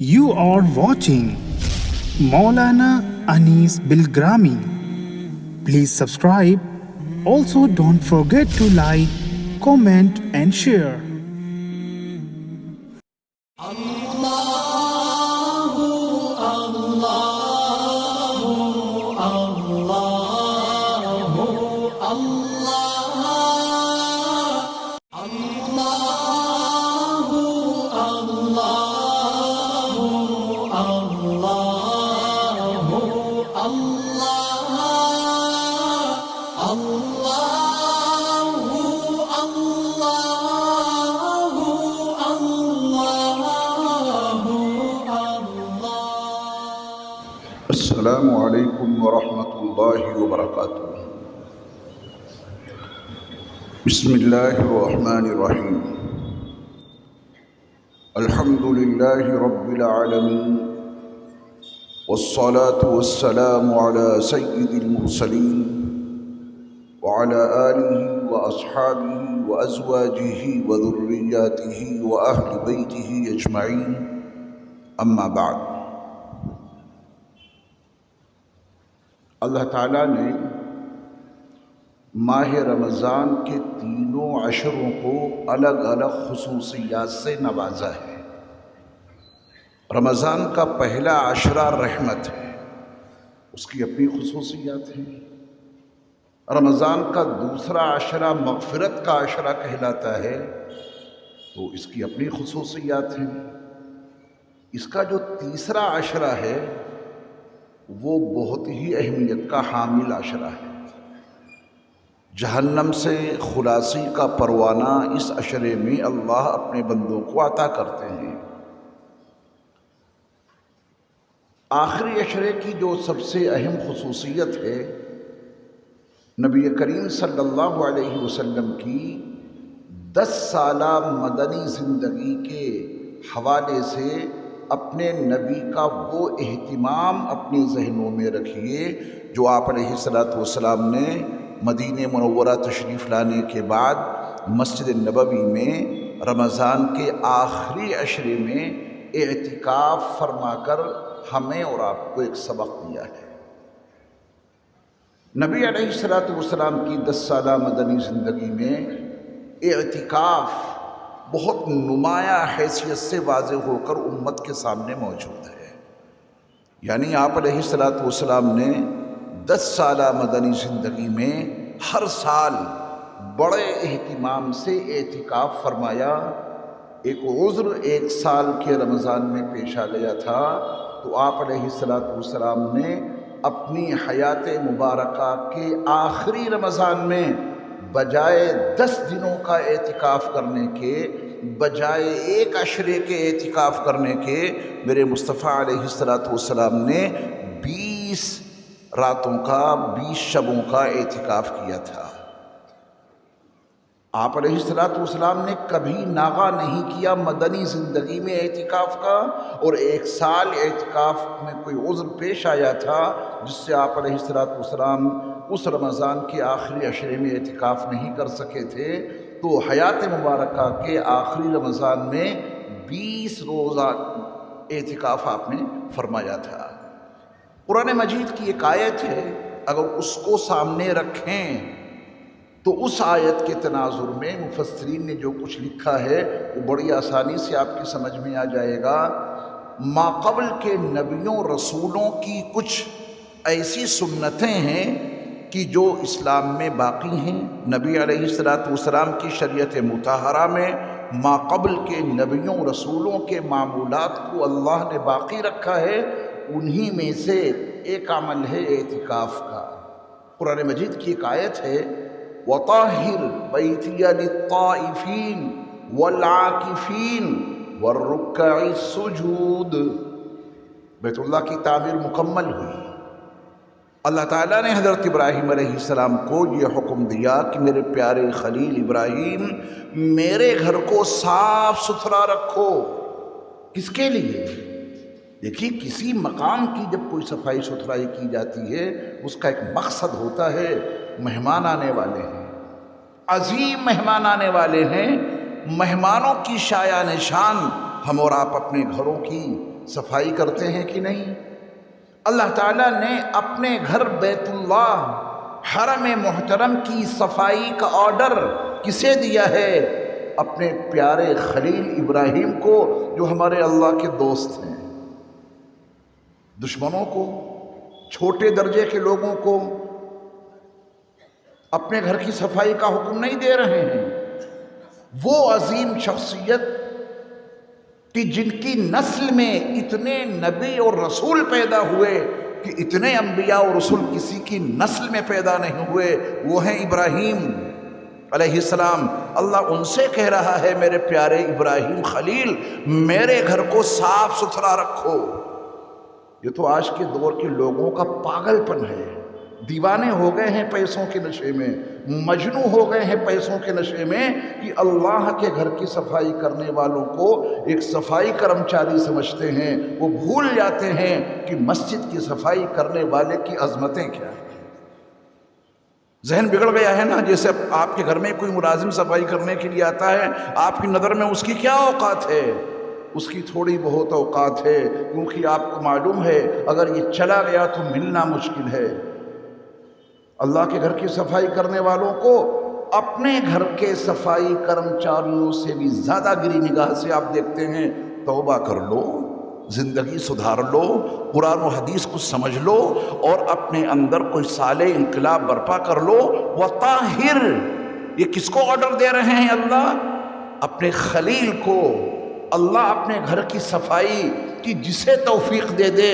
You are watching Maulana Anis Bilgrami. Please subscribe. Also, don't forget to like, comment, and share. السلام علیکم ورحمۃ اللہ وبرکاتہ۔ بسم اللہ الرحمن الرحیم۔ الحمد للہ رب العالمین والصلاة والسلام علی سید المرسلین وعلی آلہ واصحابہ وازواجہ وذریاتہ واہل بیتہ اجمعین، اما بعد۔ اللہ تعالیٰ نے ماہ رمضان کے تینوں عشروں کو الگ الگ خصوصیات سے نوازا ہے۔ رمضان کا پہلا عشرہ رحمت ہے، اس کی اپنی خصوصیات ہیں۔ رمضان کا دوسرا عشرہ مغفرت کا عشرہ کہلاتا ہے، تو اس کی اپنی خصوصیات ہیں۔ اس کا جو تیسرا عشرہ ہے وہ بہت ہی اہمیت کا حامل عشرہ ہے۔ جہنم سے خلاصی کا پروانہ اس عشرے میں اللہ اپنے بندوں کو عطا کرتے ہیں۔ آخری عشرے کی جو سب سے اہم خصوصیت ہے، نبی کریم صلی اللہ علیہ وسلم کی 10 سالہ مدنی زندگی کے حوالے سے اپنے نبی کا وہ اہتمام اپنے ذہنوں میں رکھیے جو آپ علیہ السلام نے مدینہ منورہ تشریف لانے کے بعد مسجد نبوی میں رمضان کے آخری عشرے میں اعتکاف فرما کر ہمیں اور آپ کو ایک سبق دیا ہے۔ نبی علیہ السلام کی 10 سالہ مدنی زندگی میں اعتکاف بہت نمایاں حیثیت سے واضح ہو کر امت کے سامنے موجود ہے۔ یعنی آپ علیہ السلام نے 10 سالہ مدنی زندگی میں ہر سال بڑے اہتمام سے اعتکاف فرمایا۔ ایک عذر 1 سال کے رمضان میں پیش آ گیا تھا، تو آپ علیہ السلام نے اپنی حیات مبارکہ کے آخری رمضان میں بجائے 10 دنوں کا اعتکاف کرنے کے، بجائے 1 عشرے کے اعتکاف کرنے کے، میرے مصطفیٰ علیہ السلام نے 20 راتوں کا 20 شبوں کا اعتکاف کیا تھا۔ آپ علیہ السلام نے کبھی ناغہ نہیں کیا مدنی زندگی میں اعتکاف کا، اور 1 سال اعتکاف میں کوئی عذر پیش آیا تھا جس سے آپ علیہ السلام اس رمضان کے آخری عشرے میں اعتکاف نہیں کر سکے تھے، تو حیات مبارکہ کے آخری رمضان میں 20 روزہ اعتکاف آپ نے فرمایا تھا۔ قرآن مجید کی ایک آیت ہے، اگر اس کو سامنے رکھیں تو اس آیت کے تناظر میں مفسرین نے جو کچھ لکھا ہے وہ بڑی آسانی سے آپ کی سمجھ میں آ جائے گا۔ ماقبل کے نبیوں رسولوں کی کچھ ایسی سنتیں ہیں کہ جو اسلام میں باقی ہیں۔ نبی علیہ السلام کی شریعت مطہرہ میں ماقبل کے نبیوں رسولوں کے معمولات کو اللہ نے باقی رکھا ہے، انہی میں سے ایک عمل ہے اعتکاف کا۔ قرآن مجید کی ایک آیت ہے، وَطَاهِرْ بَيْتِيَ لِلطَّائِفِينَ وَالْعَاكِفِينَ وَالرُّكَّعِ السُّجُودِ۔ بیت اللہ کی تعمیر مکمل ہوئی۔ اللہ تعالیٰ نے حضرت ابراہیم علیہ السلام کو یہ حکم دیا کہ میرے پیارے خلیل ابراہیم، میرے گھر کو صاف ستھرا رکھو۔ کس کے لیے؟ دیکھیے، کسی مقام کی جب کوئی صفائی ستھرائی کی جاتی ہے اس کا ایک مقصد ہوتا ہے۔ مہمان آنے والے ہیں، عظیم مہمان آنے والے ہیں، مہمانوں کی شایان شان ہم اور آپ اپنے گھروں کی صفائی کرتے ہیں کہ نہیں؟ اللہ تعالیٰ نے اپنے گھر بیت اللہ حرم محترم کی صفائی کا آرڈر کسے دیا ہے؟ اپنے پیارے خلیل ابراہیم کو، جو ہمارے اللہ کے دوست ہیں۔ دشمنوں کو، چھوٹے درجے کے لوگوں کو اپنے گھر کی صفائی کا حکم نہیں دے رہے ہیں۔ وہ عظیم شخصیت کہ جن کی نسل میں اتنے نبی اور رسول پیدا ہوئے کہ اتنے انبیاء اور رسول کسی کی نسل میں پیدا نہیں ہوئے، وہ ہیں ابراہیم علیہ السلام۔ اللہ ان سے کہہ رہا ہے، میرے پیارے ابراہیم خلیل، میرے گھر کو صاف ستھرا رکھو۔ یہ تو آج کے دور کے لوگوں کا پاگل پن ہے، دیوانے ہو گئے ہیں پیسوں کے نشے میں، مجنوں ہو گئے ہیں پیسوں کے نشے میں، کہ اللہ کے گھر کی صفائی کرنے والوں کو ایک صفائی کرمچاری سمجھتے ہیں۔ وہ بھول جاتے ہیں کہ مسجد کی صفائی کرنے والے کی عظمتیں کیا ہیں۔ ذہن بگڑ گیا ہے نا، جیسے آپ کے گھر میں کوئی ملازم صفائی کرنے کے لیے آتا ہے، آپ کی نظر میں اس کی کیا اوقات ہے؟ اس کی تھوڑی بہت اوقات ہے، کیونکہ آپ کو معلوم ہے اگر یہ چلا گیا تو ملنا مشکل ہے۔ اللہ کے گھر کی صفائی کرنے والوں کو اپنے گھر کے صفائی کرمچاریوں سے بھی زیادہ گری نگاہ سے آپ دیکھتے ہیں۔ توبہ کر لو، زندگی سدھار لو، قرآن و حدیث کو سمجھ لو، اور اپنے اندر کوئی صالح انقلاب برپا کر لو۔ وطاہر، یہ کس کو آرڈر دے رہے ہیں اللہ؟ اپنے خلیل کو۔ اللہ اپنے گھر کی صفائی کی جسے توفیق دے دے،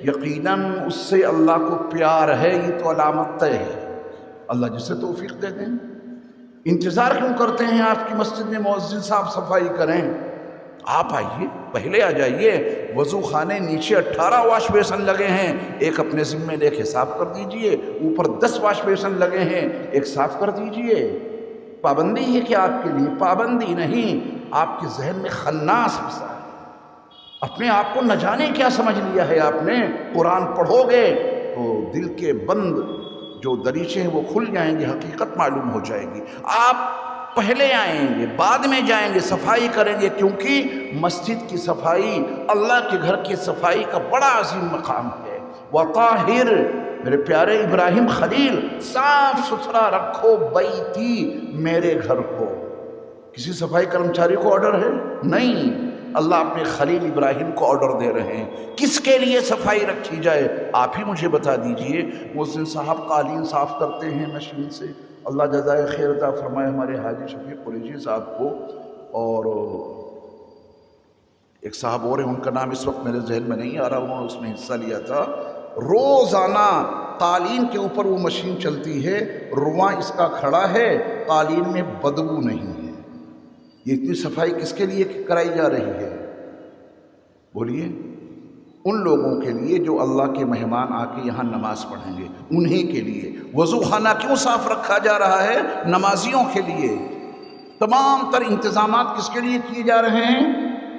یقیناً اس سے اللہ کو پیار ہے، یہ تو علامت طے ہے۔ اللہ جسے توفیق دے دیں۔ انتظار کیوں کرتے ہیں آپ کی مسجد میں مؤذن صاحب صفائی کریں؟ آپ آئیے، پہلے آ جائیے۔ وضو خانے نیچے 18 واش بیسن لگے ہیں، ایک اپنے ذمے لے کے صاف کر دیجئے۔ اوپر 10 واش بیسن لگے ہیں، ایک صاف کر دیجئے۔ پابندی ہے کہ آپ کے لیے؟ پابندی نہیں، آپ کے ذہن میں خناس بسا ہے۔ اپنے آپ کو نہ جانے کیا سمجھ لیا ہے آپ نے۔ قرآن پڑھو گے تو دل کے بند جو دریچے ہیں وہ کھل جائیں گے، حقیقت معلوم ہو جائے گی۔ آپ پہلے آئیں گے، بعد میں جائیں گے، صفائی کریں گے، کیونکہ مسجد کی صفائی اللہ کے گھر کی صفائی کا بڑا عظیم مقام ہے۔ وطاہر، میرے پیارے ابراہیم خلیل، صاف ستھرا رکھو بیتی، میرے گھر کو۔ کسی صفائی کرمچاری کو آرڈر ہے؟ نہیں، اللہ اپنے خلیل ابراہیم کو آرڈر دے رہے ہیں۔ کس کے لیے صفائی رکھی جائے؟ آپ ہی مجھے بتا دیجئے۔ مؤذن صاحب قالین صاف کرتے ہیں مشین سے، اللہ جزائے خیر عطا فرمائے ہمارے حاجی شفیق قریشی صاحب کو، اور ایک صاحب اور ہیں، ان کا نام اس وقت میرے ذہن میں نہیں آ رہا، انہوں نے اس میں حصہ لیا تھا۔ روزانہ قالین کے اوپر وہ مشین چلتی ہے، رواں اس کا کھڑا ہے، قالین میں بدبو نہیں ہے۔ یہ اتنی صفائی کس کے لیے کرائی جا رہی ہے؟ بولیے۔ ان لوگوں کے لیے جو اللہ کے مہمان آ کے یہاں نماز پڑھیں گے، انہی کے لیے۔ وضو خانہ کیوں صاف رکھا جا رہا ہے؟ نمازیوں کے لیے۔ تمام تر انتظامات کس کے لیے کیے جا رہے ہیں؟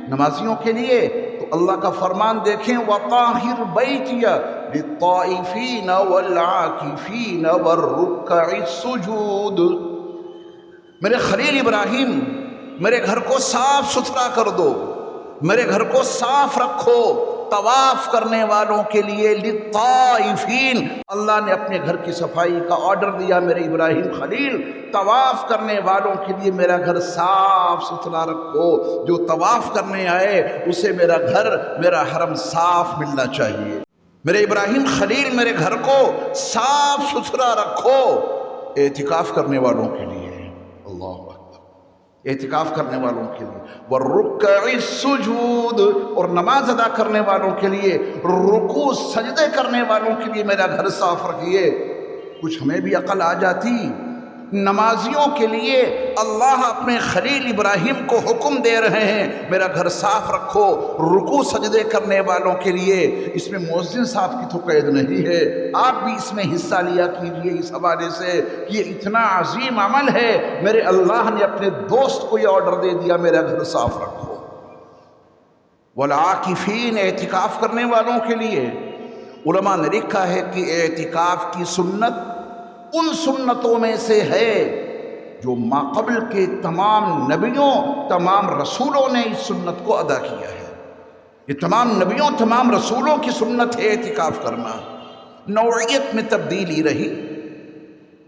نمازیوں کے لیے۔ تو اللہ کا فرمان دیکھیں، وَطَاهِرْ بَيْتِيَ لِلطَّائِفِينَ وَالْعَاكِفِينَ وَالرُّكَّعِ السُّجُودِ۔ میرے خلیل ابراہیم، میرے گھر کو صاف ستھرا کر دو، میرے گھر کو صاف رکھو۔ طواف کرنے والوں کے لیے، للطائفین، اللہ نے اپنے گھر کی صفائی کا آرڈر دیا۔ میرے ابراہیم خلیل، طواف کرنے والوں کے لیے میرا گھر صاف ستھرا رکھو۔ جو طواف کرنے آئے اسے میرا گھر، میرا حرم صاف ملنا چاہیے۔ میرے ابراہیم خلیل، میرے گھر کو صاف ستھرا رکھو۔ اعتکاف کرنے والوں کے لیے، اللہ اکبر، اعتکاف کرنے والوں کے لیے، وَالرُّكَّعِ السُّجُودِ، اور نماز ادا کرنے والوں کے لیے، رکوع سجدے کرنے والوں کے لیے میرا گھر صاف رکھیے۔ کچھ ہمیں بھی عقل آ جاتی۔ نمازیوں کے لیے اللہ اپنے خلیل ابراہیم کو حکم دے رہے ہیں، میرا گھر صاف رکھو۔ رکوع سجدے کرنے والوں کے لیے، اس میں مؤذن صاحب کی تو قید نہیں ہے، آپ بھی اس میں حصہ لیا کیجیے اس حوالے سے کہ یہ اتنا عظیم عمل ہے۔ میرے اللہ نے اپنے دوست کو یہ آرڈر دے دیا، میرا گھر صاف رکھو۔ والعاکفین، اعتکاف کرنے والوں کے لیے، علماء نے لکھا ہے کہ اعتکاف کی سنت ان سنتوں میں سے ہے جو ماقبل کے تمام نبیوں، تمام رسولوں نے اس سنت کو ادا کیا ہے۔ یہ تمام نبیوں تمام رسولوں کی سنت ہے اعتکاف کرنا. نوعیت میں تبدیلی رہی.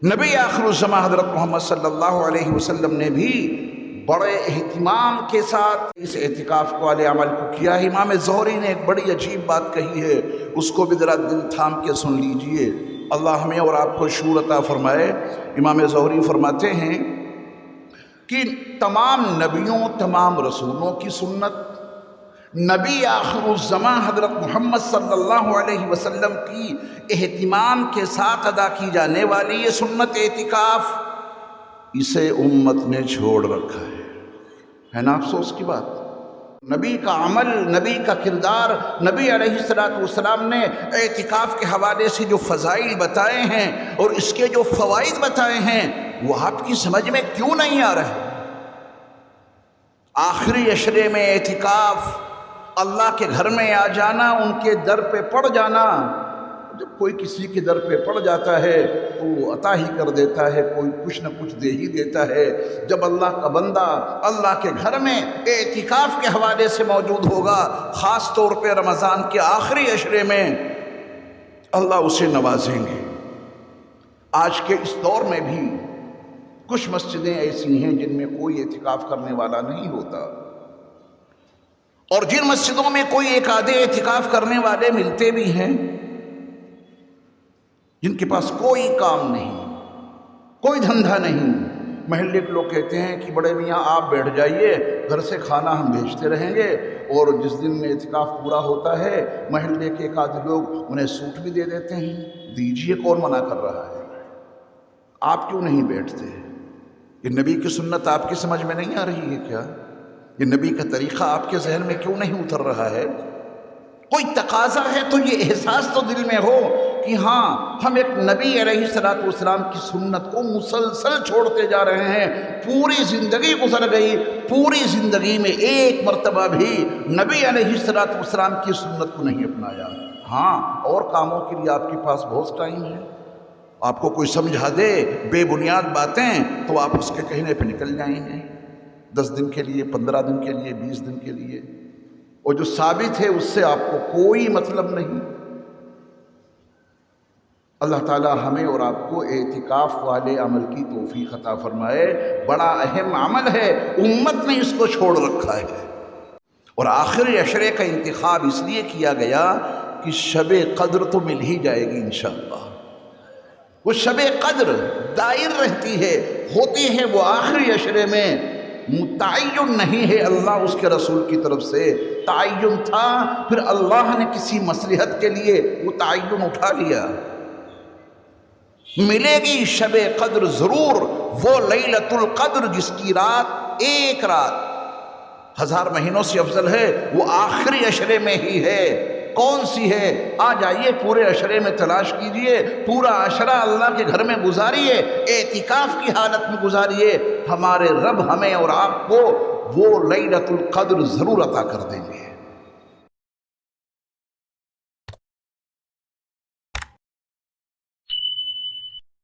نبی آخر الزمان حضرت محمد صلی اللہ علیہ وسلم نے بھی بڑے اہتمام کے ساتھ اس اعتکاف کو علی عمل کو کیا ہے. امام زہری نے ایک بڑی عجیب بات کہی ہے، اس کو بھی ذرا دل تھام کے سن لیجئے. اللہ ہمیں اور آپ کو شعور عطا فرمائے. امام زہری فرماتے ہیں کہ تمام نبیوں تمام رسولوں کی سنت، نبی آخر الزمان حضرت محمد صلی اللہ علیہ وسلم کی اہتمام کے ساتھ ادا کی جانے والی یہ سنت اعتکاف، اسے امت نے چھوڑ رکھا ہے نا افسوس کی بات. نبی کا عمل، نبی کا کردار، نبی علیہ السلام نے اعتکاف کے حوالے سے جو فضائل بتائے ہیں اور اس کے جو فوائد بتائے ہیں وہ آپ کی سمجھ میں کیوں نہیں آ رہے؟ آخری عشرے میں اعتکاف، اللہ کے گھر میں آ جانا، ان کے در پہ پڑ جانا. جب کوئی کسی کے در پہ پڑ جاتا ہے تو وہ عطا ہی کر دیتا ہے، کوئی کچھ نہ کچھ دے ہی دیتا ہے. جب اللہ کا بندہ اللہ کے گھر میں اعتکاف کے حوالے سے موجود ہوگا، خاص طور پہ رمضان کے آخری عشرے میں، اللہ اسے نوازیں گے. آج کے اس دور میں بھی کچھ مسجدیں ایسی ہیں جن میں کوئی اعتکاف کرنے والا نہیں ہوتا، اور جن مسجدوں میں کوئی ایک آدھے اعتکاف کرنے والے ملتے بھی ہیں، جن کے پاس کوئی کام نہیں، کوئی دھندہ نہیں. محلے کے لوگ کہتے ہیں کہ بڑے میاں آپ بیٹھ جائیے، گھر سے کھانا ہم بھیجتے رہیں گے، اور جس دن میں اعتکاف پورا ہوتا ہے محلے کے ایک آدھے لوگ انہیں سوٹ بھی دے دیتے ہیں. دیجئے، کون منع کر رہا ہے؟ آپ کیوں نہیں بیٹھتے؟ یہ نبی کی سنت آپ کی سمجھ میں نہیں آ رہی ہے کیا؟ یہ نبی کا طریقہ آپ کے ذہن میں کیوں نہیں اتر رہا ہے؟ کوئی تقاضا ہے تو یہ احساس تو دل میں ہو کہ ہاں ہم ایک نبی علیہ السلام کی سنت کو مسلسل چھوڑتے جا رہے ہیں. پوری زندگی گزر گئی، پوری زندگی میں ایک مرتبہ بھی نبی علیہ السلام کی سنت کو نہیں اپنایا. ہاں، اور کاموں کے لیے آپ کے پاس بہت ٹائم ہے. آپ کو کوئی سمجھا دے بے بنیاد باتیں تو آپ اس کے کہنے پہ نکل جائیں گے، 10 دن کے لیے، 15 دن کے لیے، 20 دن کے لیے، اور جو ثابت ہے اس سے آپ کو کوئی مطلب نہیں. اللہ تعالی ہمیں اور آپ کو اعتکاف والے عمل کی توفیق عطا فرمائے. بڑا اہم عمل ہے، امت نے اس کو چھوڑ رکھا ہے. اور آخری عشرے کا انتخاب اس لیے کیا گیا کہ شب قدر تو مل ہی جائے گی انشاءاللہ. وہ شب قدر دائر رہتی ہے، ہوتی ہے وہ آخری عشرے میں، متعین نہیں ہے. اللہ اس کے رسول کی طرف سے تعین تھا، پھر اللہ نے کسی مصلحت کے لیے وہ تعین اٹھا لیا. ملے گی شب قدر ضرور، وہ لیلۃ القدر جس کی رات ایک رات 1000 مہینوں سے افضل ہے، وہ آخری عشرے میں ہی ہے. کون سی ہے؟ آ جائیے پورے عشرے میں تلاش کیجئے، پورا عشرہ اللہ کے گھر میں گزاریے، اعتکاف کی حالت میں گزاریے. ہمارے رب ہمیں اور آپ کو وہ لیلۃ القدر ضرور عطا کر دیں گے.